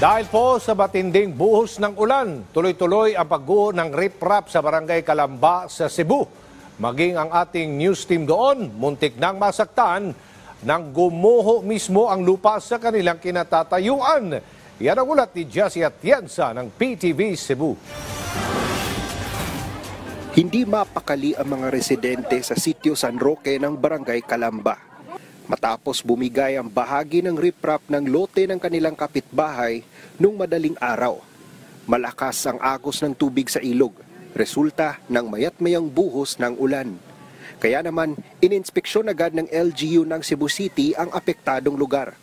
Dahil po sa matinding buhos ng ulan, tuloy-tuloy ang pagguho ng riprap sa Barangay Calamba sa Cebu. Maging ang ating news team doon, muntik nang masaktan nang gumuho mismo ang lupa sa kanilang kinatatayuan. Yan ang ulat ni Jessie Atienza ng PTV Cebu. Hindi mapakali ang mga residente sa sitio San Roque ng Barangay Calamba. Matapos bumigay ang bahagi ng riprap ng lote ng kanilang kapitbahay nung madaling araw. Malakas ang agos ng tubig sa ilog, resulta ng mayat-mayang buhos ng ulan. Kaya naman, ininspeksyon agad ng LGU ng Cebu City ang apektadong lugar.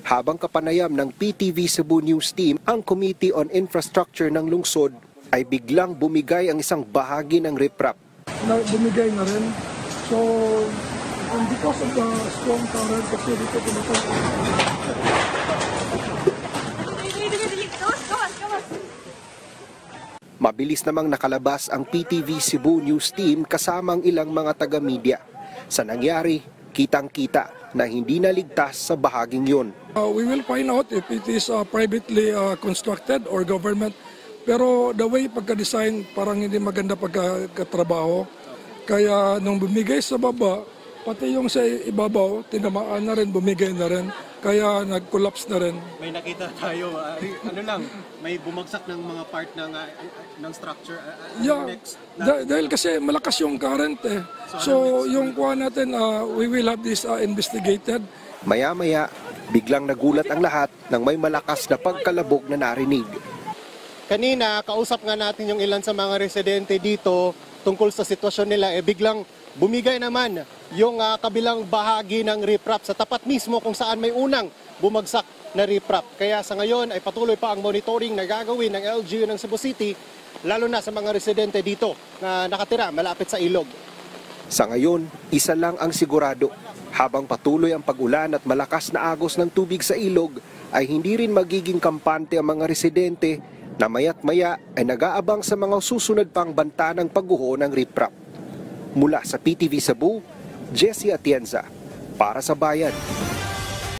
Habang kapanayam ng PTV Cebu News Team, ang Committee on Infrastructure ng lungsod ay biglang bumigay ang isang bahagi ng riprap. Bumigay na rin. So, and because of the strong current, kasi dito Mabilis namang nakalabas ang PTV Cebu News Team kasamang ilang mga taga-media. Sa nangyari, kitang-kita na hindi naligtas sa bahaging yun. We will find out if it is privately constructed or government. Pero the way pagka-design, parang hindi maganda pagkatrabaho. Kaya nung bumigay sa baba, pati yung sa ibabaw, tinamaan na rin, bumigay na rin. Kaya nag-collapse na rin. May nakita tayo, may bumagsak ng mga part ng structure. Dahil kasi malakas yung current eh. So yung kuha natin, we will have this investigated. Maya-maya, biglang nagulat ang lahat nang may malakas na pagkalabog na narinig. Kanina, kausap nga natin yung ilan sa mga residente dito tungkol sa sitwasyon nila, biglang bumigay naman yung kabilang bahagi ng riprap sa tapat mismo kung saan may unang bumagsak na riprap. Kaya sa ngayon ay patuloy pa ang monitoring na gagawin ng LGU ng Cebu City, lalo na sa mga residente dito na nakatira malapit sa ilog. Sa ngayon, isa lang ang sigurado. Habang patuloy ang pag-ulan at malakas na agos ng tubig sa ilog, ay hindi rin magiging kampante ang mga residente na maya't-maya ay nag-aabang sa mga susunod pang banta ng pagguho ng riprap. Mula sa PTV Cebu, Jessie Atienza, para sa Bayan.